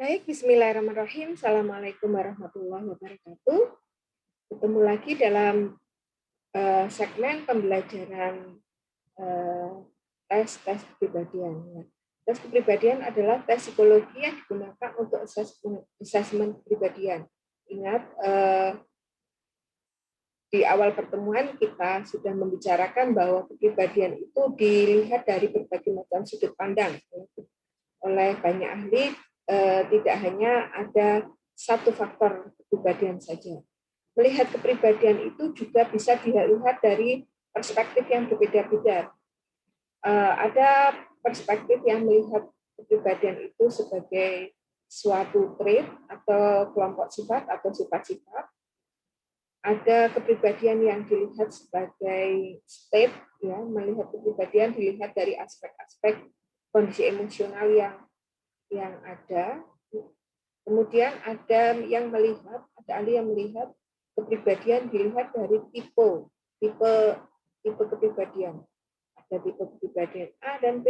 Baik, bismillahirrahmanirrahim. Assalamualaikum warahmatullahi wabarakatuh. Ketemu lagi dalam segmen pembelajaran eh, tes kepribadian. Ya. Tes kepribadian adalah tes psikologi yang digunakan untuk asesmen kepribadian. Ingat, di awal pertemuan kita sudah membicarakan bahwa kepribadian itu dilihat dari berbagai macam sudut pandang oleh banyak ahli. Tidak hanya ada satu faktor kepribadian saja. Melihat kepribadian itu juga bisa dilihat dari perspektif yang berbeda-beda. Ada perspektif yang melihat kepribadian itu sebagai suatu trait atau kelompok sifat atau sifat-sifat. Ada kepribadian yang dilihat sebagai state, ya, melihat kepribadian dilihat dari aspek-aspek kondisi emosional yang ada. Kemudian ada ahli yang melihat kepribadian dilihat dari tipe kepribadian. Ada tipe kepribadian A dan B,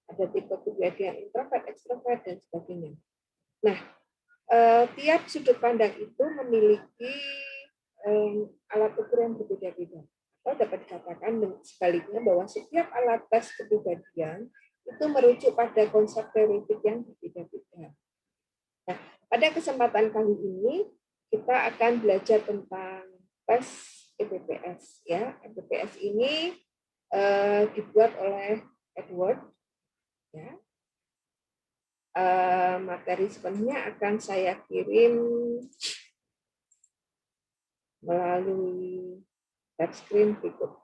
ada tipe kepribadian introvert, ekstrovert, dan sebagainya. Nah, tiap sudut pandang itu memiliki alat ukur yang berbeda-beda. Atau dapat dikatakan sebaliknya bahwa setiap alat tes kepribadian itu merujuk pada konsep teoretik yang berbeda-beda. Nah, pada kesempatan kali ini kita akan belajar tentang tes EPPS. Ya, EPPS ini dibuat oleh Edward. Ya. Materi sepenuhnya akan saya kirim melalui touch screen berikut.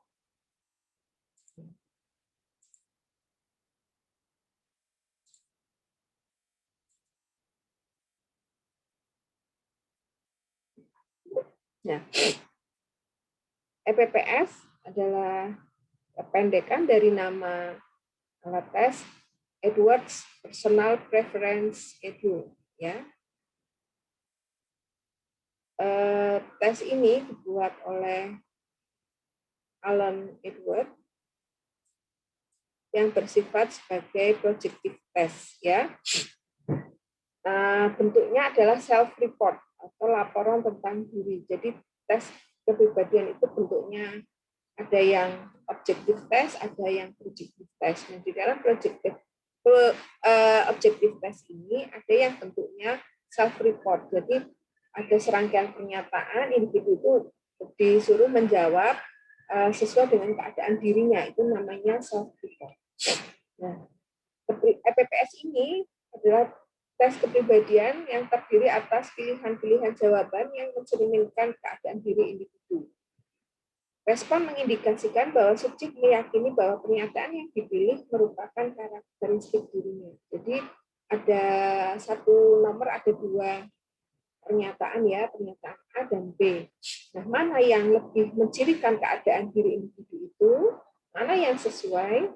Nah, EPPS adalah kependekan dari nama alat tes Edwards Personal Preference Edu. Ya. Tes ini dibuat oleh Alan Edward yang bersifat sebagai projective test. Ya. Bentuknya adalah self-report atau laporan tentang diri. Jadi tes kepribadian itu bentuknya ada yang objective test, ada yang projective test. Nah, di dalam objective test ini ada yang bentuknya self-report. Jadi ada serangkaian pernyataan, individu itu disuruh menjawab sesuai dengan keadaan dirinya. Itu namanya self-report. Nah, EPPS ini adalah tes kepribadian yang terdiri atas pilihan-pilihan jawaban yang mencerminkan keadaan diri individu. Respon mengindikasikan bahwa subjek meyakini bahwa pernyataan yang dipilih merupakan karakteristik dirinya. Jadi ada satu nomor, ada dua pernyataan, ya, pernyataan A dan B. Nah, mana yang lebih mencirikan keadaan diri individu itu, mana yang sesuai,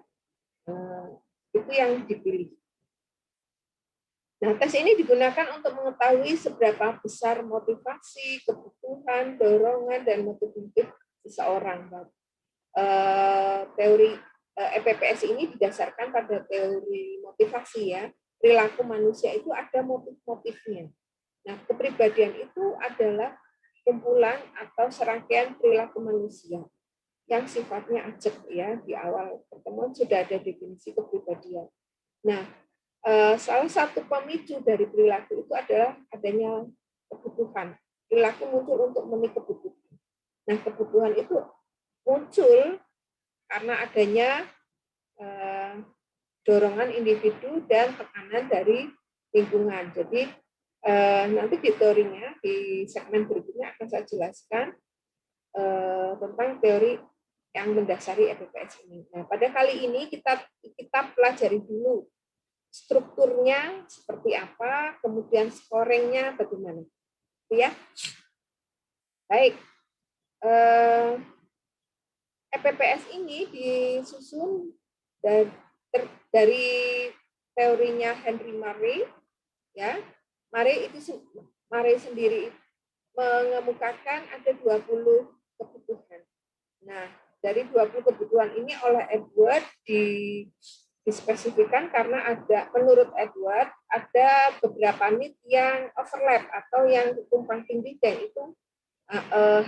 itu yang dipilih. Nah, tes ini digunakan untuk mengetahui seberapa besar motivasi, kebutuhan, dorongan, dan motif seseorang. Teori EPPS ini didasarkan pada teori motivasi, ya. Perilaku manusia itu ada motif-motifnya. Nah, kepribadian itu adalah kumpulan atau serangkaian perilaku manusia yang sifatnya ajak, ya. Di awal pertemuan sudah ada definisi kepribadian. Nah, salah satu pemicu dari perilaku itu adalah adanya kebutuhan. Perilaku muncul untuk memenuhi kebutuhan. Nah, kebutuhan itu muncul karena adanya dorongan individu dan tekanan dari lingkungan. Jadi nanti di teorinya, di segmen berikutnya akan saya jelaskan tentang teori yang mendasari EPPS ini. Nah, pada kali ini kita pelajari dulu strukturnya seperti apa, kemudian scoringnya bagaimana. Ya, baik. EPPS ini disusun dari teorinya Henry Murray. Ya, Murray sendiri mengemukakan ada 20 kebutuhan. Nah, dari 20 kebutuhan ini oleh Edward dispesifikan karena menurut Edward, ada beberapa need yang overlap atau yang tumpang tindih dan itu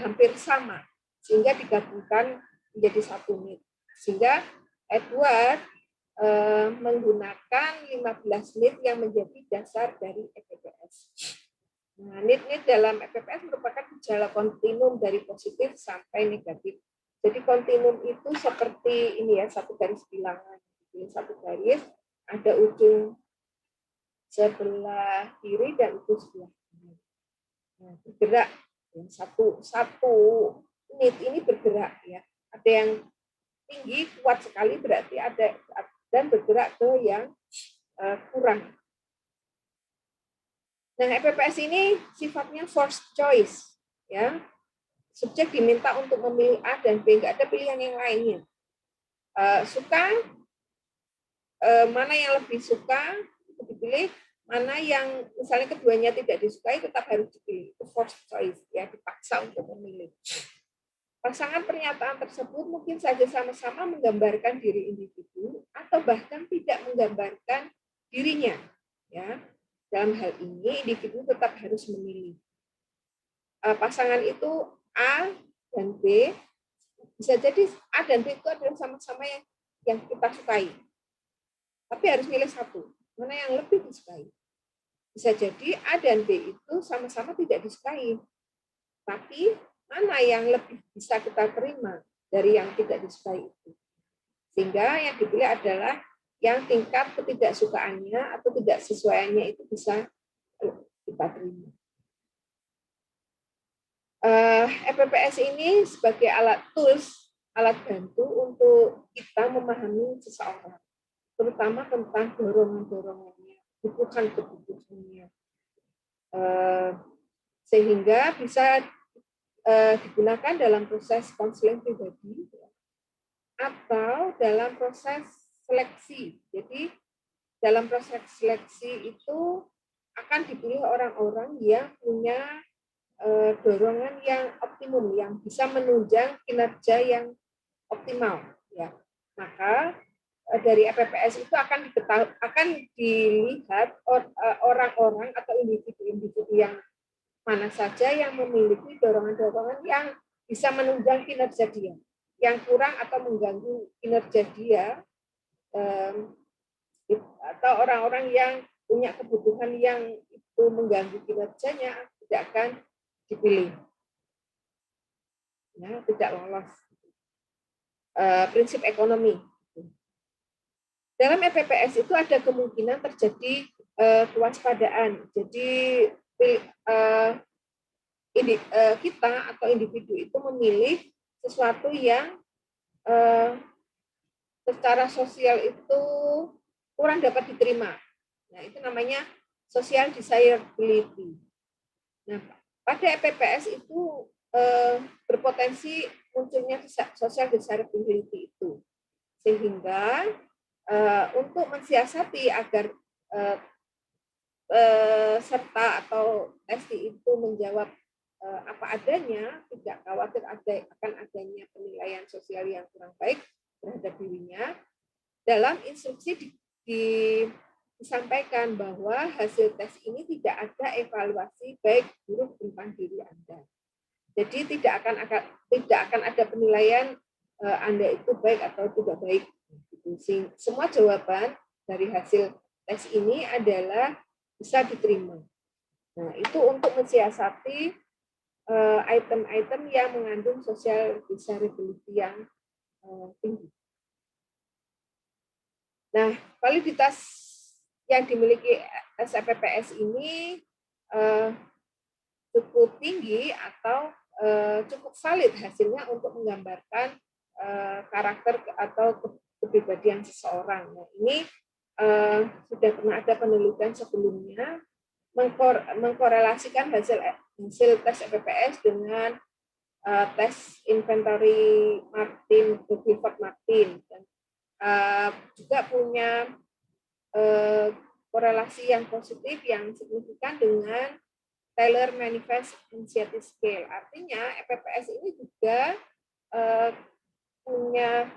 hampir sama, sehingga digabungkan menjadi satu need. Sehingga Edward menggunakan 15 need yang menjadi dasar dari EPPS. Nah, need dalam EPPS merupakan gejala kontinum dari positif sampai negatif. Jadi kontinum itu seperti ini ya, satu garis bilangan. Satu garis, ada ujung sebelah kiri dan ujung sebelah kanan. Nah, bergerak satu need ini bergerak ya. Ada yang tinggi kuat sekali berarti ada dan bergerak ke yang kurang. Nah, EPPS ini sifatnya forced choice ya. Subjek diminta untuk memilih A dan B, nggak ada pilihan yang lainnya. Suka mana yang lebih suka itu dipilih, mana yang misalnya keduanya tidak disukai tetap harus dipilih. Itu forced choice ya, dipaksa untuk memilih. Pasangan pernyataan tersebut mungkin saja sama-sama menggambarkan diri individu atau bahkan tidak menggambarkan dirinya. Ya, dalam hal ini individu tetap harus memilih. Pasangan itu A dan B, bisa jadi A dan B itu adalah sama-sama yang kita sukai. Tapi harus milih satu, mana yang lebih disukai. Bisa jadi A dan B itu sama-sama tidak disukai. Tapi mana yang lebih bisa kita terima dari yang tidak disukai itu. Sehingga yang dipilih adalah yang tingkat ketidaksukaannya atau tidak sesuaiannya itu bisa kita terima. EPPS ini sebagai alat tools, alat bantu untuk kita memahami seseorang, terutama tentang dorongan-dorongannya, kebutuhan-kebutuhannya, sehingga bisa digunakan dalam proses konseling pribadi atau dalam proses seleksi. Jadi dalam proses seleksi itu akan dipilih orang-orang yang punya dorongan yang optimum, yang bisa menunjang kinerja yang optimal. Ya, maka dari EPPS itu akan dilihat orang-orang atau individu-individu yang mana saja yang memiliki dorongan-dorongan yang bisa menunjang kinerja dia, yang kurang atau mengganggu kinerja dia, atau orang-orang yang punya kebutuhan yang itu mengganggu kinerjanya tidak akan dipilih, ya, tidak lolos. Prinsip ekonomi. Dalam EPPS itu ada kemungkinan terjadi kewaspadaan. Jadi kita atau individu itu memilih sesuatu yang secara sosial itu kurang dapat diterima. Nah, itu namanya social desirability. Nah, pada EPPS itu berpotensi munculnya social desirability itu. Sehingga untuk mensiasati agar serta atau testi itu menjawab apa adanya, tidak khawatir akan adanya penilaian sosial yang kurang baik terhadap dirinya, dalam instruksi disampaikan bahwa hasil tes ini tidak ada evaluasi baik buruk tentang diri Anda. Jadi tidak akan ada penilaian Anda itu baik atau tidak baik. Semua jawaban dari hasil tes ini adalah bisa diterima. Nah, itu untuk mensiasati item-item yang mengandung social desirability yang tinggi. Nah, validitas yang dimiliki SPPS ini cukup tinggi atau cukup valid hasilnya untuk menggambarkan karakter atau kepribadian seseorang. Nah, ini sudah pernah ada penelitian sebelumnya mengkorelasikan hasil tes EPPS dengan tes inventory Clifford Martin, dan juga punya korelasi yang positif yang signifikan dengan Taylor Manifest Anxiety Scale. Artinya EPPS ini juga punya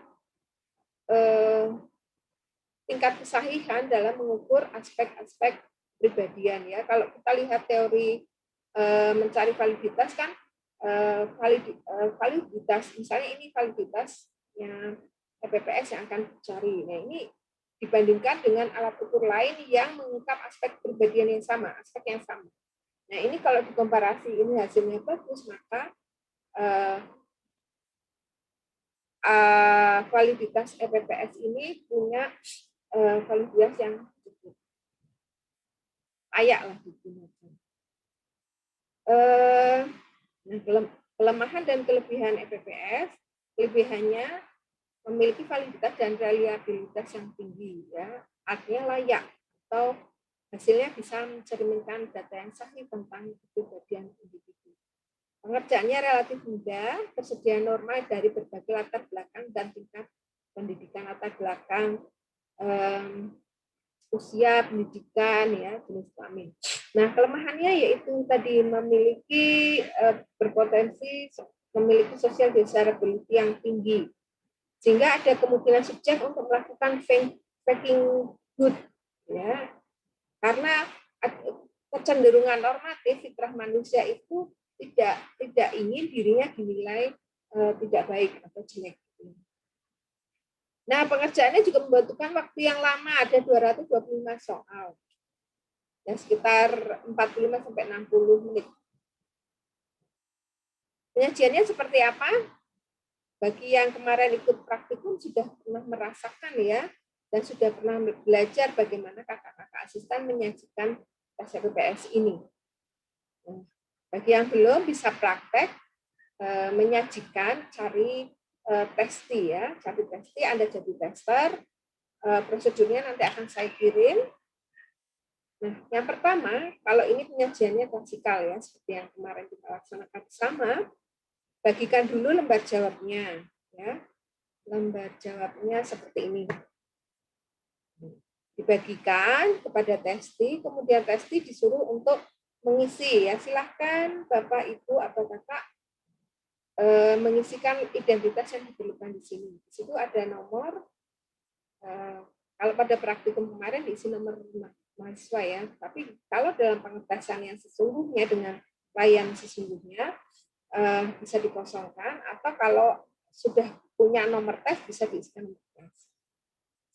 tingkat kesahihan dalam mengukur aspek-aspek kepribadian ya. Kalau kita lihat teori mencari validitas kan validitas, misalnya ini validitasnya EPPS yang akan dicari. Nah, ini dibandingkan dengan alat ukur lain yang mengungkap aspek kepribadian yang sama, aspek yang sama. Nah, ini kalau dikomparasi ini hasilnya bagus, maka validitas EPPS ini punya validitas yang cukup layak lah digunakan. Nah, kelemahan dan kelebihan EPPS, kelebihannya memiliki validitas dan reliabilitas yang tinggi, ya, artinya layak atau hasilnya bisa mencerminkan data yang sahih tentang kepribadian individu. Pengerjaannya relatif mudah, tersedia norma dari berbagai latar belakang dan tingkat pendidikan, latar belakang, usia, pendidikan, ya, jenis kelamin. Nah, kelemahannya yaitu tadi memiliki berpotensi memiliki social desirability yang tinggi, sehingga ada kemungkinan subjek untuk melakukan faking good, ya, karena kecenderungan normatif fitrah manusia itu tidak ingin dirinya dinilai tidak baik atau jelek. Nah, pengerjaannya juga membutuhkan waktu yang lama, ada 225 soal. Ya, sekitar 45 sampai 60 menit. Penyajiannya seperti apa? Bagi yang kemarin ikut praktikum sudah pernah merasakan ya, dan sudah pernah belajar bagaimana kakak-kakak asisten menyajikan tes EPPS ini. Nah, bagi yang belum bisa praktek, menyajikan, cari testi ya, cari testi, Anda jadi tester, prosedurnya nanti akan saya kirim. Nah, yang pertama, kalau ini penyajiannya klasikal ya, seperti yang kemarin kita laksanakan bersama, bagikan dulu lembar jawabnya, ya. Lembar jawabnya seperti ini. Dibagikan kepada testi, kemudian testi disuruh untuk mengisi, ya. Silahkan Bapak, Ibu, atau Kakak mengisikan identitas yang diperlukan di sini. Di situ ada nomor. Kalau pada praktikum kemarin diisi nomor mahasiswa ya. Tapi kalau dalam pengetesan yang sesungguhnya dengan layan sesungguhnya bisa dikosongkan, atau kalau sudah punya nomor tes bisa diisikan nomor tes.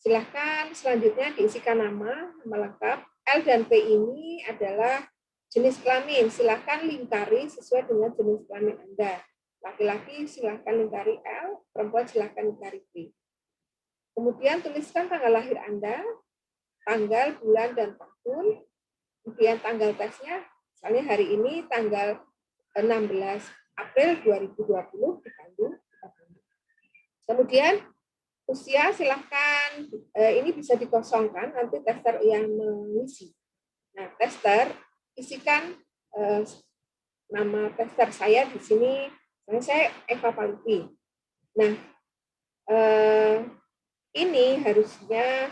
Silahkan selanjutnya diisikan nama lengkap. L dan P ini adalah jenis kelamin. Silahkan lingkari sesuai dengan jenis kelamin Anda. Laki-laki silahkan lingkari L, perempuan silahkan lingkari P. Kemudian tuliskan tanggal lahir Anda, tanggal, bulan, dan tahun. Kemudian tanggal tesnya, misalnya hari ini tanggal 16 April 2020 di Bandung. Kemudian usia silahkan, ini bisa dikosongkan, nanti tester yang mengisi. Nah, tester, isikan nama tester saya di sini, saya Eva Palupi. Nah, ini harusnya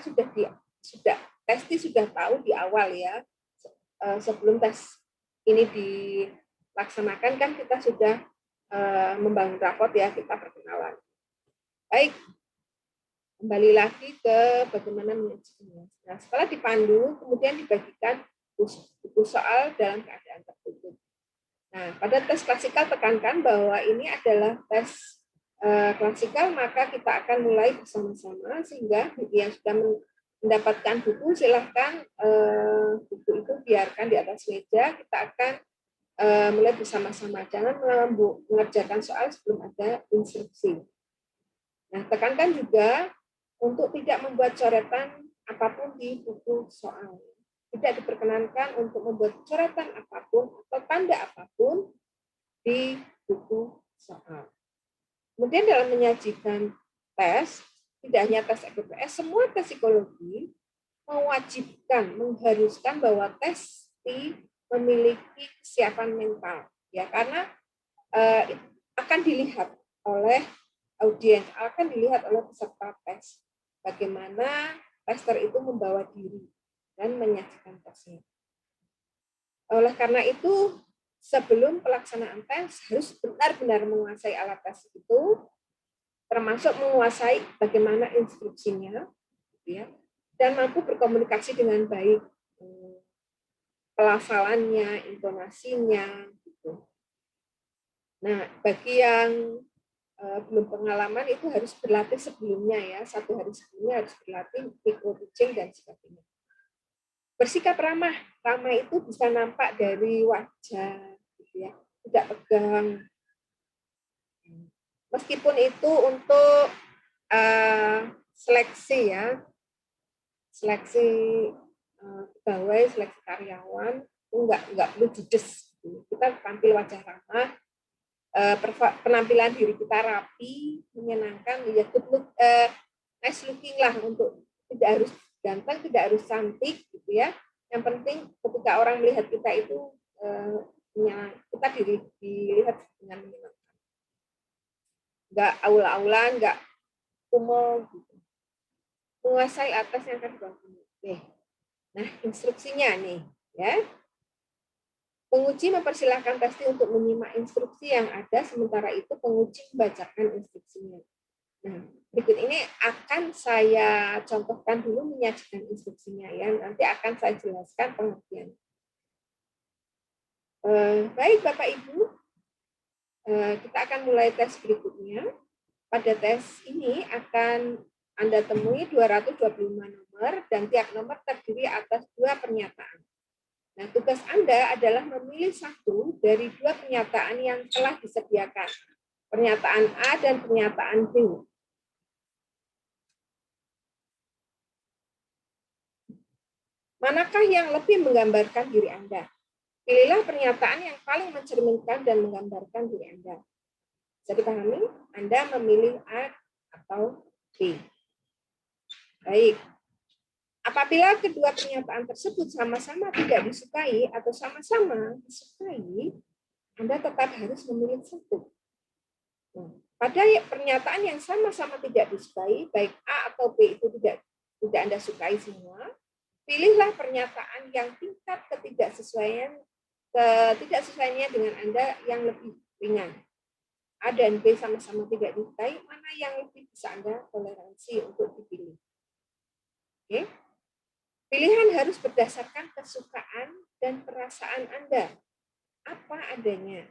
testi sudah tahu di awal ya, sebelum tes ini dilaksanakan kan kita sudah membangun raport ya, kita perkenalan. Baik, kembali lagi ke bagaimana menyajikannya. Nah, setelah dipandu, kemudian dibagikan buku soal dalam keadaan tertutup. Nah, pada tes klasikal tekankan bahwa ini adalah tes klasikal, maka kita akan mulai bersama-sama, sehingga bagi yang sudah mendapatkan buku, silahkan buku itu biarkan di atas meja, kita akan mulai bersama-sama. Jangan mengerjakan soal sebelum ada instruksi. Nah, tekankan juga untuk tidak membuat coretan apapun di buku soal. Tidak diperkenankan untuk membuat coretan apapun atau tanda apapun di buku soal. Kemudian dalam menyajikan tes, tidak hanya tes EPPS, semua tes psikologi mewajibkan, mengharuskan bahwa testi memiliki kesiapan mental, ya, karena akan dilihat oleh audiens, akan dilihat oleh peserta tes bagaimana tester itu membawa diri dan menyajikan tesnya. Oleh karena itu, sebelum pelaksanaan tes harus benar-benar menguasai alat tes itu, termasuk menguasai bagaimana instruksinya, ya. dan mampu berkomunikasi dengan baik, pelafalannya, intonasinya, gitu. Nah, bagi yang belum pengalaman itu harus berlatih sebelumnya ya, 1 hari sebelumnya harus berlatih micro pitching dan sebagainya. Bersikap ramah, ramah itu bisa nampak dari wajah, gitu ya, tidak tegang. Meskipun itu untuk seleksi ya, seleksi pegawai, seleksi karyawan itu nggak perlu judes. Kita tampil wajah ramah, penampilan diri kita rapi, menyenangkan, ya good look, nice looking lah, untuk tidak harus ganteng, tidak harus cantik gitu ya. Yang penting ketika orang melihat kita itu kita dilihat dengan menyenangkan. Nggak aula-aulan, nggak kumel gitu. Menguasai atas yang akan dibangun. Nah, instruksinya nih, ya. Penguji mempersilahkan testi untuk menyimak instruksi yang ada, sementara itu penguji membacakan instruksinya. Nah, berikut ini akan saya contohkan dulu menyajikan instruksinya ya. Nanti akan saya jelaskan pengertian. Baik Bapak Ibu, kita akan mulai tes berikutnya. Pada tes ini akan Anda temui 225 nomor dan tiap nomor terdiri atas 2 pernyataan. Nah, tugas Anda adalah memilih 1 dari 2 pernyataan yang telah disediakan. Pernyataan A dan pernyataan B. Manakah yang lebih menggambarkan diri Anda? Pilihlah pernyataan yang paling mencerminkan dan menggambarkan diri Anda. Bisa dipahami? Anda memilih A atau B. Baik. Apabila kedua pernyataan tersebut sama-sama tidak disukai atau sama-sama disukai, Anda tetap harus memilih 1. Nah, pada pernyataan yang sama-sama tidak disukai, baik A atau B itu tidak Anda sukai semua, pilihlah pernyataan yang tingkat ketidaksesuaiannya dengan Anda yang lebih ringan. A dan B sama-sama tidak disukai, mana yang lebih bisa Anda toleransi untuk dipilih. Oke. Pilihan harus berdasarkan kesukaan dan perasaan Anda. Apa adanya.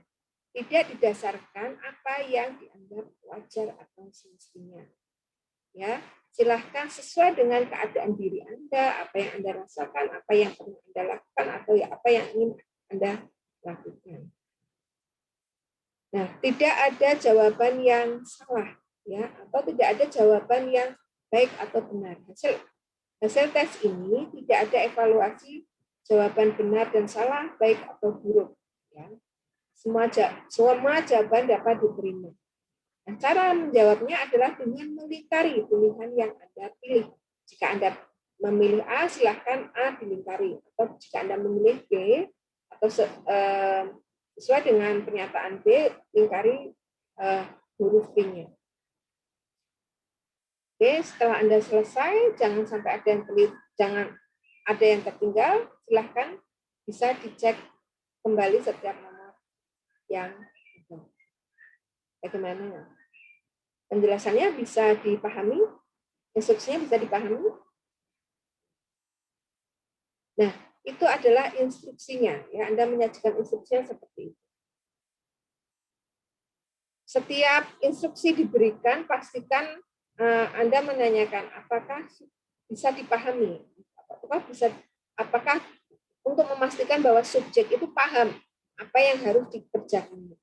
Tidak didasarkan apa yang dianggap wajar atau semestinya. Ya, silahkan sesuai dengan keadaan diri Anda, apa yang Anda rasakan, apa yang pernah Anda lakukan, atau ya apa yang ingin Anda lakukan. Nah, tidak ada jawaban yang salah, ya, atau tidak ada jawaban yang baik atau benar. Hasil tes ini tidak ada evaluasi jawaban benar dan salah, baik atau buruk. Ya. Semua jawaban dapat diterima. Nah, cara menjawabnya adalah dengan melingkari pilihan yang Anda pilih. Jika Anda memilih A, silahkan A dilingkari. Atau jika Anda memilih B, atau sesuai dengan pernyataan B, lingkari huruf B-nya. Oke, setelah Anda selesai, jangan sampai ada yang tertinggal, silahkan bisa dicek kembali setiap nomor yang ada. Bagaimana? Penjelasannya bisa dipahami? Instruksinya bisa dipahami? Nah, itu adalah instruksinya. Ya, Anda menyajikan instruksinya seperti itu. Setiap instruksi diberikan, pastikan Anda menanyakan apakah bisa dipahami, apakah untuk memastikan bahwa subjek itu paham apa yang harus dikerjakan,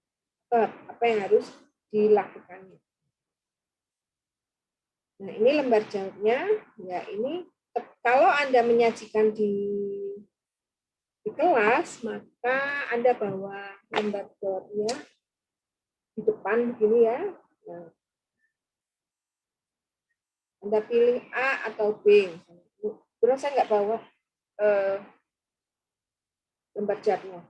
apa yang harus dilakukannya. Nah, ini lembar jawabnya. Ya, ini kalau Anda menyajikan di kelas, maka Anda bawa lembar jawabnya di depan begini ya. Nah, Anda pilih A atau B. Terus saya nggak bawa lembar jawabnya.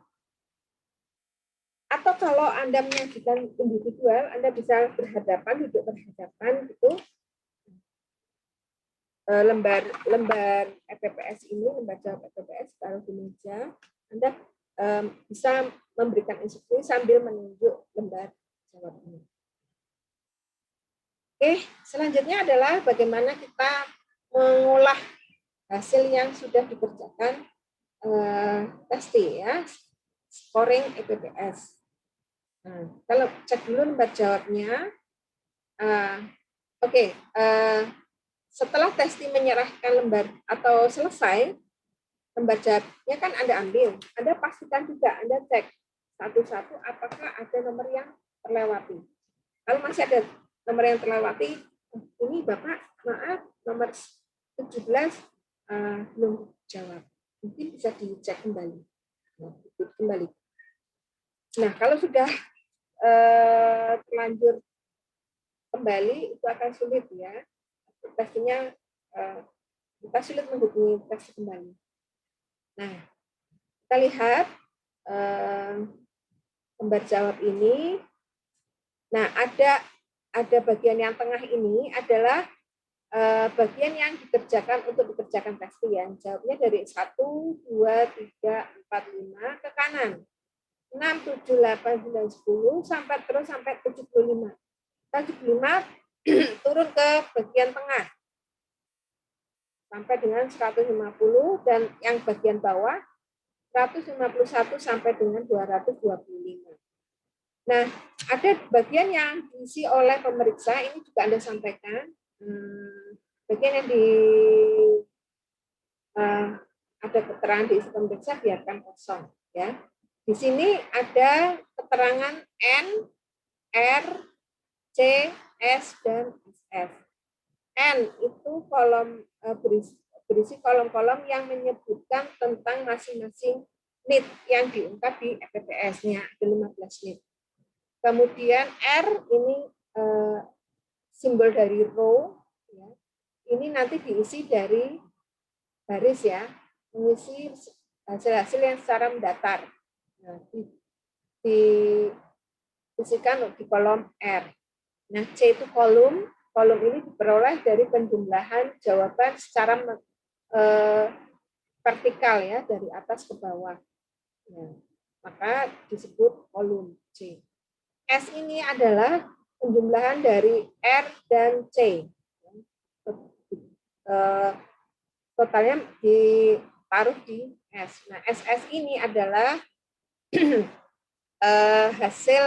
Atau kalau Anda menyajikan individual, Anda bisa duduk berhadapan gitu. Lembar EPPS ini, lembar jawab EPPS, taruh di meja. Anda bisa memberikan instruksi sambil menunjuk lembar jawab ini. Oke, selanjutnya adalah bagaimana kita mengolah hasil yang sudah dikerjakan testi ya, scoring EPPS. Nah, kalau cek dulu lembar jawabnya. Oke, setelah testi menyerahkan lembar atau selesai, lembar jawabnya kan Anda ambil. Anda pastikan juga, Anda cek satu-satu apakah ada nomor yang terlewati. Kalau masih ada nomor yang terlewati, ini Bapak, maaf, nomor 17 belum jawab. Mungkin bisa dicek kembali. Nah, kalau sudah terlanjur kembali, itu akan sulit ya. Testinya kita sulit menghubungi tes kembali. Nah, kita lihat lembar jawab ini. Nah, ada bagian yang tengah ini adalah bagian yang dikerjakan untuk dikerjakan testian. Jawabnya dari 1, 2, 3, 4, 5 ke kanan. 6, 7, 8, 9, 10 sampai 75. 75 turun ke bagian tengah sampai dengan 150 dan yang bagian bawah 151 sampai dengan 225. Nah, ada bagian yang diisi oleh pemeriksa, ini juga Anda sampaikan. Bagian yang ada keterangan diisi pemeriksa biarkan kosong ya. Di sini ada keterangan N, R, C, S, dan SF. N itu kolom berisi kolom-kolom yang menyebutkan tentang masing-masing NIT yang diungkap di EPPS-nya, ada 15 NIT. Kemudian R ini simbol dari row, ya. Ini nanti diisi dari baris ya, mengisi hasil-hasil yang secara mendatar. Nah, diisikan di kolom R. Nah, C itu kolom ini diperoleh dari penjumlahan jawaban secara vertikal ya, dari atas ke bawah. Nah, maka disebut kolom C. S ini adalah penjumlahan dari R dan C. Totalnya ditaruh di S. Nah, SS ini adalah hasil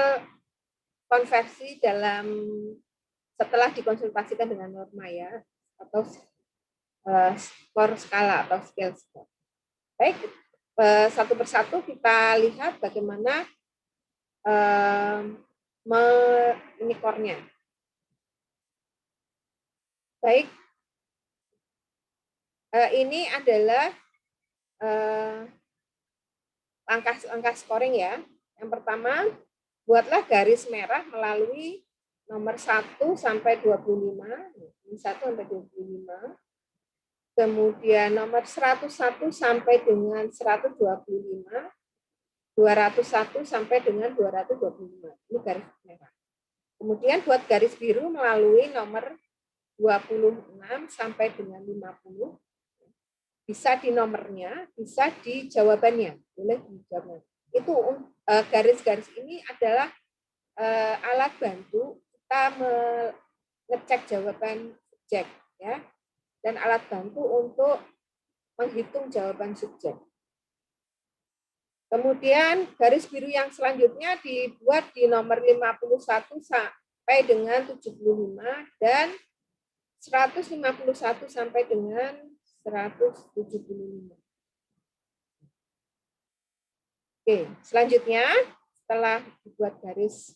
konversi dalam setelah dikonsultasikan dengan norma ya, atau skor skala atau scale score. Baik, satu persatu kita lihat bagaimana menyekornya. Baik, ini adalah langkah scoring ya. Yang pertama, buatlah garis merah melalui nomor 1 sampai 25, 1 sampai 25. Kemudian nomor 101 sampai dengan 125, 201 sampai dengan 225. Ini garis merah. Kemudian buat garis biru melalui nomor 26 sampai dengan 50. Bisa di nomornya, bisa di jawabannya. Boleh di jawabannya. Itu garis-garis ini adalah alat bantu kita mengecek jawaban subjek ya, dan alat bantu untuk menghitung jawaban subjek. Kemudian garis biru yang selanjutnya dibuat di nomor 51 sampai dengan 75 dan 151 sampai dengan 175. Oke, selanjutnya setelah dibuat garis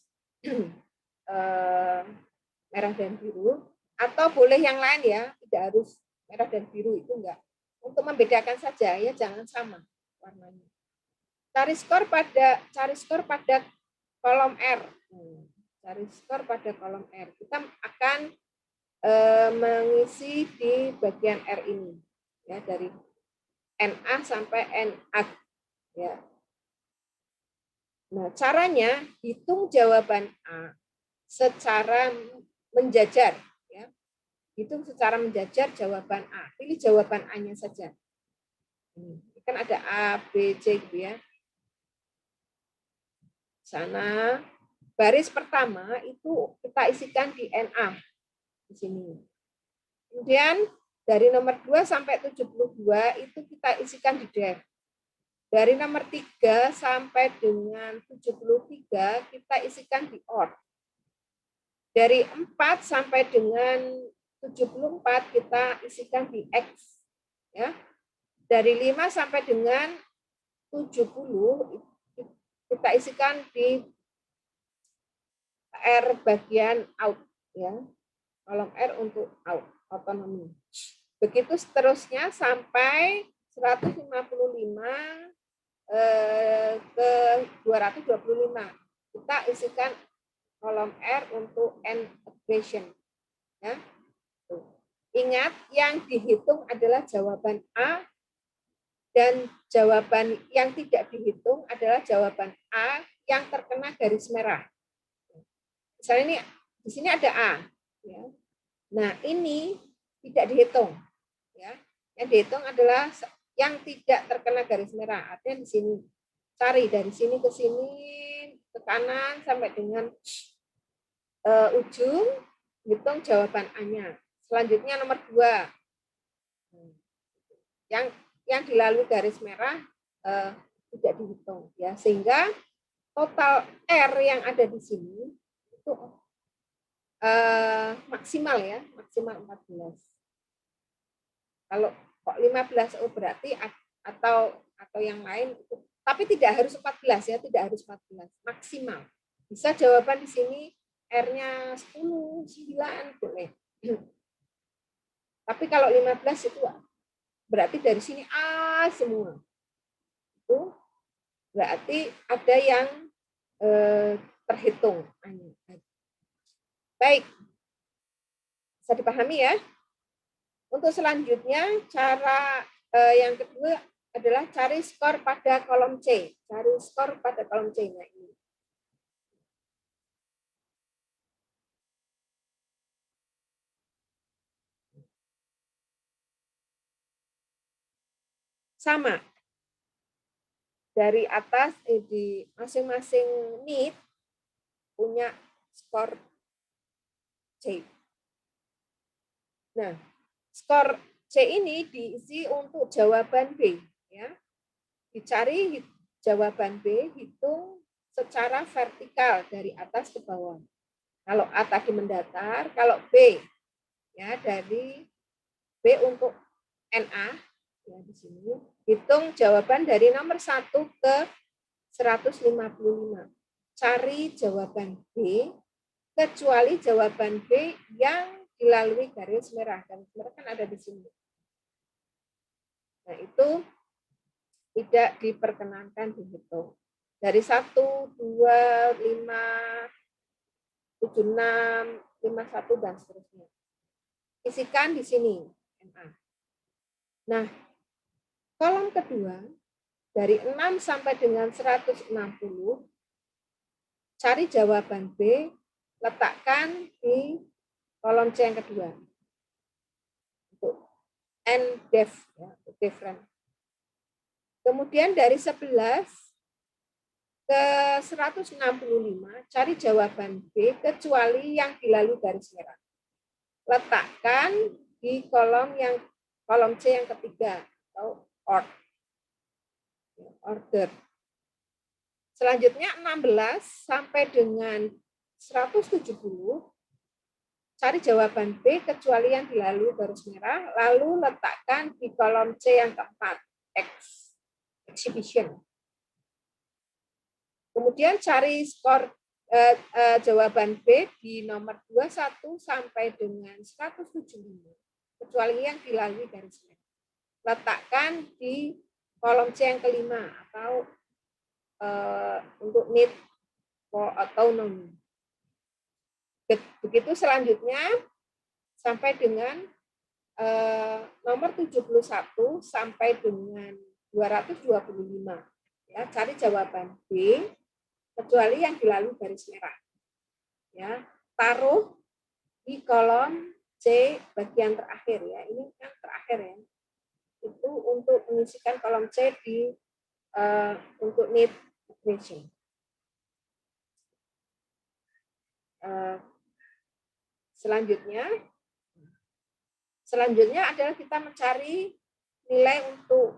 merah dan biru, atau boleh yang lain ya, tidak harus merah dan biru, itu enggak. Untuk membedakan saja ya, jangan sama warnanya. Cari skor pada kolom R. Cari skor pada kolom R. Kita akan mengisi di bagian R ini ya, dari NA sampai NA ya. Nah, caranya hitung jawaban A secara menjajar ya. Hitung secara menjajar jawaban A. Pilih jawaban A-nya saja. Ini kan ada A, B, C gitu ya. Sana baris pertama itu kita isikan di NA di sini. Kemudian Dari nomor 2 sampai 72 itu kita isikan di def. Dari nomor 3 sampai dengan 73 kita isikan di or. Dari 4 sampai dengan 74 kita isikan di X. Ya. Dari 5 sampai dengan 70 kita isikan di R bagian out. Ya. Kolom R untuk out, otonomi. Begitu seterusnya sampai 155 ke 225. Kita isikan kolom R untuk N equation. Ya. Ingat, yang dihitung adalah jawaban A dan jawaban yang tidak dihitung adalah jawaban A yang terkena garis merah. Misalnya ini di sini ada A. Ya. Nah, ini tidak dihitung. Ya. Yang dihitung adalah yang tidak terkena garis merah. Artinya di sini. Cari dari sini ke sini, ke kanan sampai dengan ujung, hitung jawaban A-nya. Selanjutnya nomor 2. Yang dilalui garis merah tidak dihitung. Ya. Sehingga total R yang ada di sini itu maksimal ya, maksimal 14. Kalau kok 15 berarti atau yang lain itu, tapi tidak harus 14 ya, tidak harus 14, maksimal. Bisa jawaban di sini R-nya 10, 9 boleh. Tapi kalau 15 itu berarti dari sini A semua. Itu berarti ada yang terhitung. Baik, bisa dipahami ya. Untuk selanjutnya, cara yang kedua adalah cari skor pada kolom C. Cari skor pada kolom C. Nah, ini. Sama. Dari atas di masing-masing NEET punya skor C. Nah, skor C ini diisi untuk jawaban B, ya. Dicari jawaban B, hitung secara vertikal dari atas ke bawah. Kalau A tadi mendatar, kalau B ya dari B untuk NA ya di sini, hitung jawaban dari nomor 1 ke 155. Cari jawaban B kecuali jawaban B yang dilalui garis merah. Garis merah kan ada di sini. Nah, itu tidak diperkenankan dihitung. Dari 1, 2, 5, 7, 6, 51, dan seterusnya. Isikan di sini. Nah, kolom kedua, dari 6 sampai dengan 160, cari jawaban B, letakkan di kolom C yang kedua. Untuk N def, ya, different. Kemudian dari 11 ke 165, cari jawaban B kecuali yang dilalui garis merah. Letakkan di kolom C yang ketiga atau order. Selanjutnya 16 sampai dengan 170, cari jawaban B kecuali yang dilalui garis merah, lalu letakkan di kolom C yang keempat, exhibition. Kemudian cari skor jawaban B di nomor 21 sampai dengan 175, kecuali yang dilalui garis merah. Letakkan di kolom C yang kelima atau untuk NEET autonomy. Begitu selanjutnya sampai dengan nomor 71 sampai dengan 225. Ya, cari jawaban B kecuali yang dilalui garis merah. Ya, taruh di kolom C bagian terakhir ya. Ini yang terakhir ya. Itu untuk mengisikan kolom C di untuk NEET equation. Selanjutnya Selanjutnya adalah kita mencari nilai untuk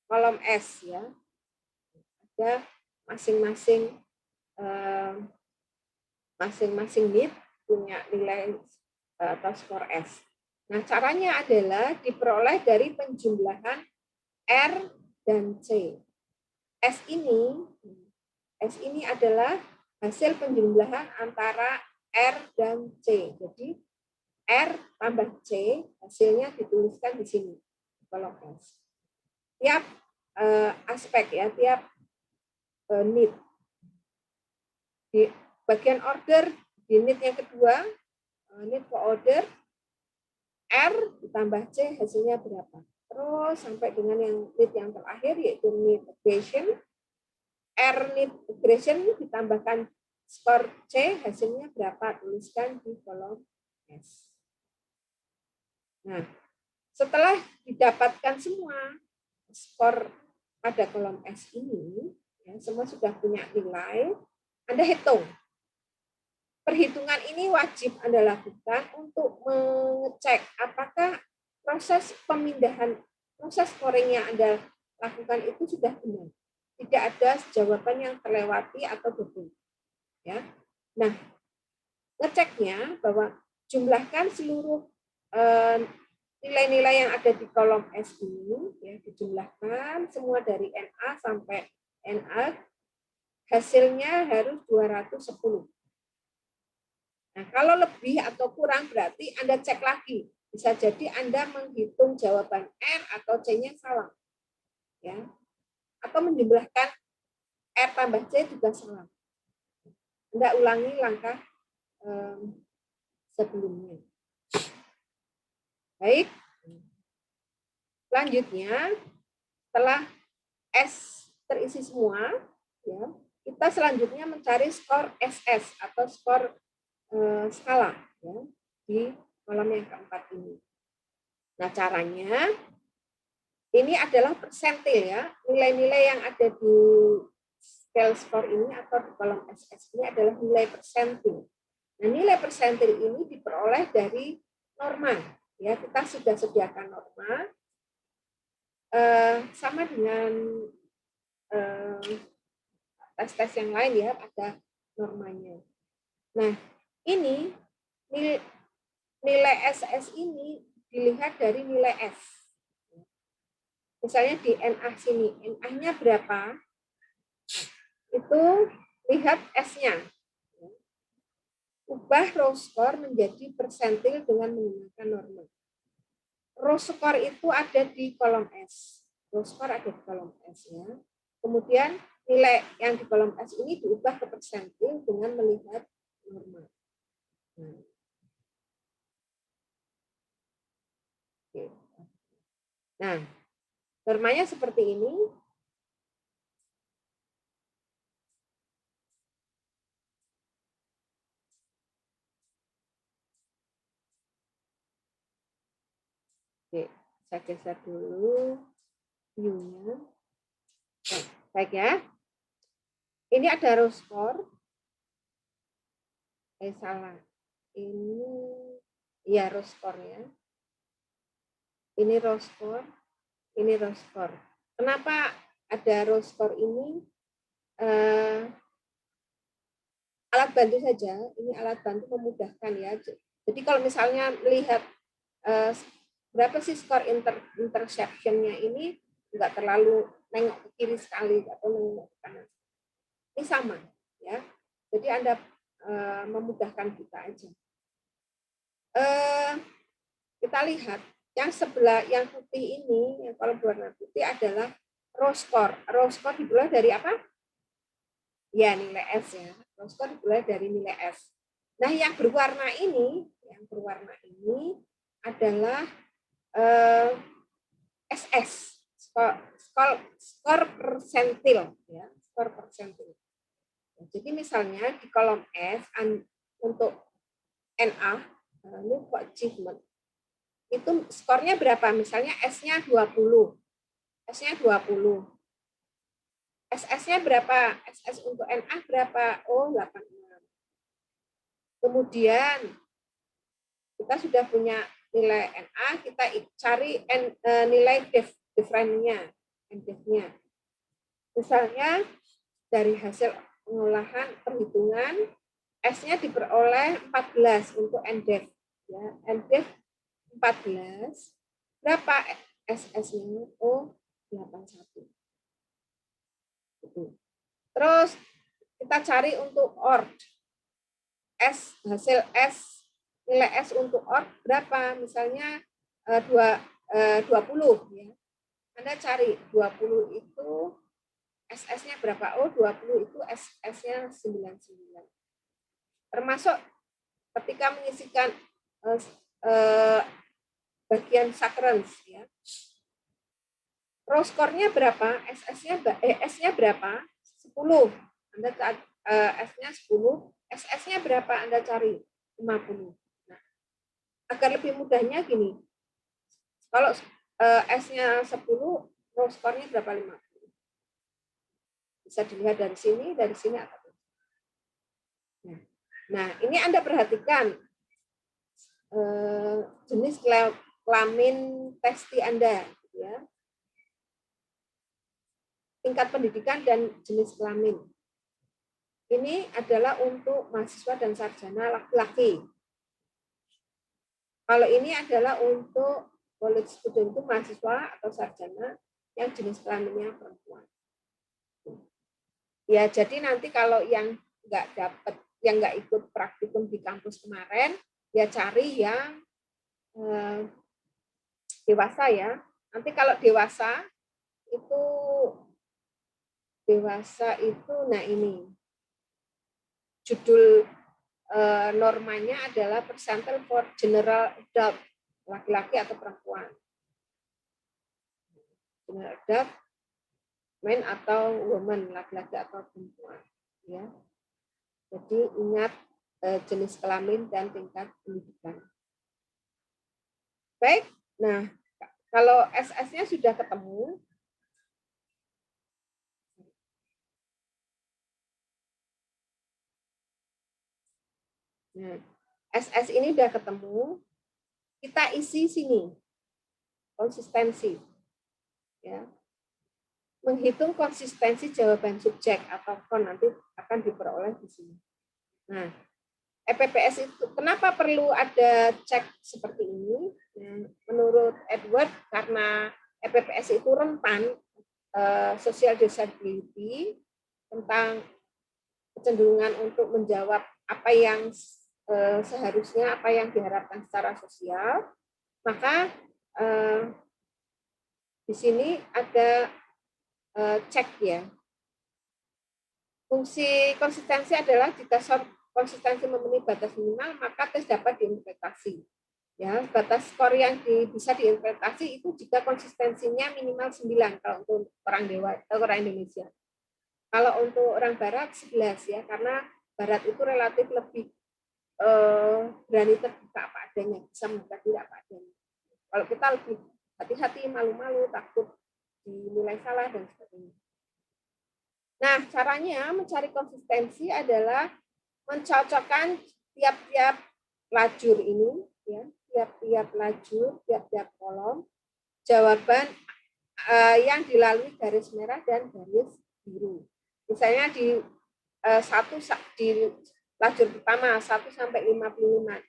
kolom S ya. Ada masing-masing NEET punya nilai atau skor S. Nah, caranya adalah diperoleh dari penjumlahan R dan C. S ini adalah hasil penjumlahan antara R dan C. Jadi R tambah C hasilnya dituliskan di sini kolom S. Tiap aspek ya, tiap NEET. Di bagian order di NEET yang kedua, NEET per order R ditambah C hasilnya berapa? Terus sampai dengan yang NEET yang terakhir yaitu NEET aggregation. R NEET aggregation ditambahkan skor C hasilnya berapa? Tuliskan di kolom S. Nah, setelah didapatkan semua skor pada kolom S ini, ya, semua sudah punya nilai, Anda hitung. Perhitungan ini wajib Anda lakukan untuk mengecek apakah proses pemindahan, proses scoring yang Anda lakukan itu sudah benar. Tidak ada jawaban yang terlewati atau betul. Ya. Nah, ngeceknya bahwa jumlahkan seluruh nilai-nilai yang ada di kolom S ini, ya, dijumlahkan semua dari NA sampai NA, hasilnya harus 210. Nah, kalau lebih atau kurang berarti Anda cek lagi. Bisa jadi Anda menghitung jawaban R atau C-nya salah. Ya. Atau menjumlahkan R tambah C juga salah. Anda ulangi langkah sebelumnya. Baik. Selanjutnya, setelah S terisi semua, ya, kita selanjutnya mencari skor SS atau skor skala ya, di kolom yang keempat ini. Nah, caranya ini adalah persentil ya. Nilai-nilai yang ada di scale score ini atau di kolom SS ini adalah nilai persentil. Nah, nilai persentil ini diperoleh dari norma. Ya, kita sudah sediakan norma sama dengan tes-tes yang lain ya, ada normanya. Nah, ini nilai SS ini dilihat dari nilai S. Misalnya di NA sini, NA-nya berapa? Itu lihat S-nya. Ubah raw score menjadi persentil dengan menggunakan norma. Raw score itu ada di kolom S. Raw score ada di kolom S ya. Kemudian nilai yang di kolom S ini diubah ke persentil dengan melihat norma. Nah, normanya seperti ini. Oke, saya geser dulu view-nya. Nah, baik ya. Ini ada raw score. Salah. Ini ya raw score ya. Ini raw score. Ini raw score. Kenapa ada raw score ini? Alat bantu saja. Ini alat bantu memudahkan ya. Jadi kalau misalnya melihat berapa sih skor interception-nya ini, nggak terlalu nengok ke kiri sekali atau nengok ke kanan. Ini sama ya. Jadi Anda memudahkan kita aja. Kita lihat yang sebelah yang putih ini, yang kalau berwarna putih adalah raw score. Raw score dimulai dari apa? Ya, nilai S ya. Raw score dimulai dari nilai S. Nah, yang berwarna ini adalah SS, skor persentil ya, skor persentil. Jadi misalnya di kolom S untuk NA, ini achievement, itu skornya berapa? Misalnya S-nya 20. S-nya 20. SS-nya berapa? SS untuk NA berapa? Oh, 86. Kemudian kita sudah punya nilai NA, kita cari nilai differentnya, NDEF-nya. Misalnya dari hasil pengolahan perhitungan, S-nya diperoleh 14 untuk NDEF. Ya, NDEF 14, berapa SS-nya? Oh, 81. Terus kita cari untuk OR. Hasil S, nilai S untuk OR berapa? Misalnya 20 ya. Anda cari 20 itu SS-nya berapa? Oh, 20 itu SS-nya 99. Termasuk ketika mengisikan bagian sacrance ya. Raw score-nya berapa? S-nya berapa? 10. Anda S-nya 10, SS-nya berapa Anda cari? 50. Nah, agar lebih mudahnya gini. Kalau S-nya 10, raw score-nya berapa? 50. Bisa dilihat dari sini atau nah, ini Anda perhatikan jenis kelamin testi Anda ya. Tingkat pendidikan dan jenis kelamin. Ini adalah untuk mahasiswa dan sarjana laki-laki. Kalau ini adalah untuk college student, itu mahasiswa atau sarjana yang jenis kelaminnya perempuan. Ya, jadi nanti kalau yang nggak ikut praktikum di kampus kemarin, ya cari yang dewasa ya. Nanti kalau dewasa itu nah ini judul normanya adalah percentile for general adult, laki-laki atau perempuan. General adult, men atau woman, laki-laki atau perempuan. Ya. Jadi ingat jenis kelamin dan tingkat pendidikan. Baik, nah kalau SS-nya sudah ketemu, nah, SS ini sudah ketemu, kita isi sini konsistensi, ya. Menghitung konsistensi jawaban subjek atau kon nanti akan diperoleh di sini. Nah, EPPS itu kenapa perlu ada cek seperti ini? Nah, menurut Edward karena EPPS itu rentan social disability tentang kecenderungan untuk menjawab apa yang seharusnya, apa yang diharapkan secara sosial, maka di sini ada cek ya. Fungsi konsistensi adalah jika konsistensi memenuhi batas minimal, maka tes dapat diinterpretasi. Ya, batas skor yang bisa diinterpretasi itu jika konsistensinya minimal 9 kalau untuk orang dewasa atau orang Indonesia. Kalau untuk orang Barat 11 ya, karena Barat itu relatif lebih berani terbuka apa adanya, bisa membuka diri apa adanya. Kalau kita lebih hati-hati, malu-malu, takut dinilai salah dan sebagainya. Nah, caranya mencari konsistensi adalah mencocokkan tiap-tiap lajur ini, ya, tiap-tiap lajur, tiap-tiap kolom, jawaban yang dilalui garis merah dan garis biru. Misalnya di di lajur pertama 1 sampai 55.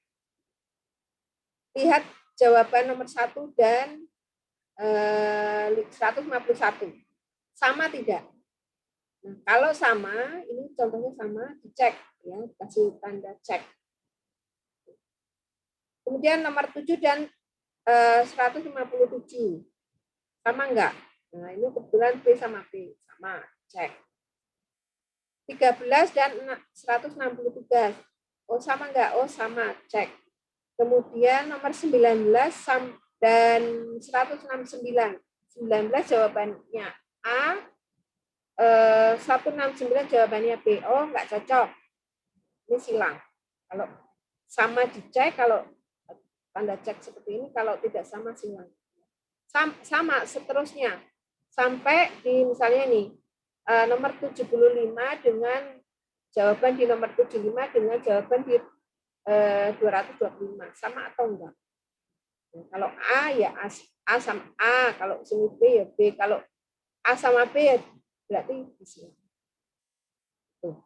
Lihat jawaban nomor 1 dan 151. Sama tidak? Nah, kalau sama, ini contohnya sama, dicek ya, kasih tanda cek. Kemudian nomor 7 dan 157. Sama enggak? Nah, ini kebetulan B sama B, sama, cek. 13 dan 163. Oh, sama enggak? Oh, sama, cek. Kemudian nomor 19 dan 169. 19 jawabannya A, 169 jawabannya B. Oh, enggak cocok. Ini silang. Kalau sama dicek, kalau tanda cek seperti ini, kalau tidak sama silang. Sama seterusnya. Sampai di misalnya nih, nomor 75 dengan jawaban di nomor 75 dengan jawaban di 225. Sama atau enggak? Kalau A ya A sama A, kalau semi B ya B, kalau A sama B ya berarti disilang. Tuh.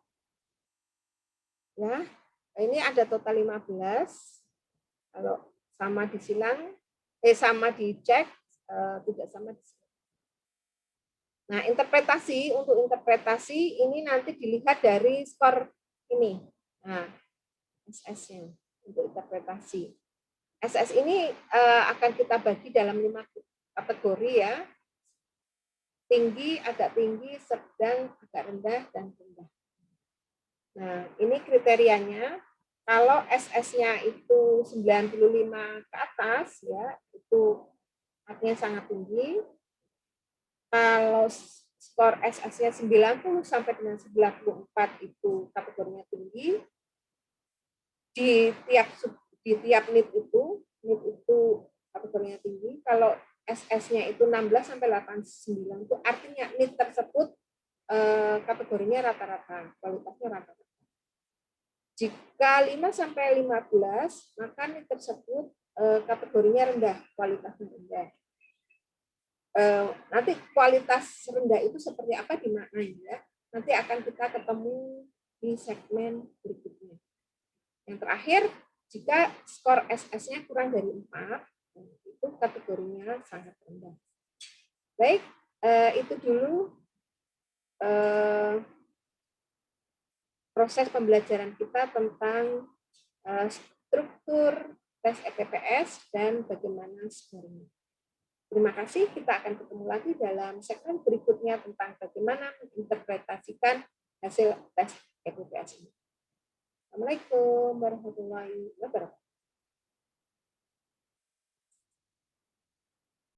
Ya, ini ada total 15. Kalau sama disilang, sama dicek, tidak sama disilang. Nah, untuk interpretasi ini nanti dilihat dari skor ini. Nah, SS-nya untuk interpretasi. SS ini akan kita bagi dalam 5 kategori ya. Tinggi, agak tinggi, sedang, agak rendah, dan rendah. Nah, ini kriterianya. Kalau SS-nya itu 95 ke atas, ya, itu artinya sangat tinggi. Kalau skor SS-nya 90 sampai dengan 94 itu kategorinya tinggi. Di tiap NIT itu kategorinya tinggi. Kalau SS-nya itu 16 sampai 89 itu artinya NIT tersebut kategorinya rata-rata, kualitasnya rata-rata. Jika 5 sampai 15, maka NIT tersebut kategorinya rendah, kualitasnya rendah. Nanti kualitas rendah itu seperti apa dimaknainya, nanti akan kita ketemu di segmen berikutnya. Yang terakhir, jika skor SS-nya kurang dari 4, itu kategorinya sangat rendah. Baik, itu dulu proses pembelajaran kita tentang struktur tes EPPS dan bagaimana skornya. Terima kasih, kita akan ketemu lagi dalam segmen berikutnya tentang bagaimana menginterpretasikan hasil tes EPPS ini. Assalamualaikum warahmatullahi wabarakatuh.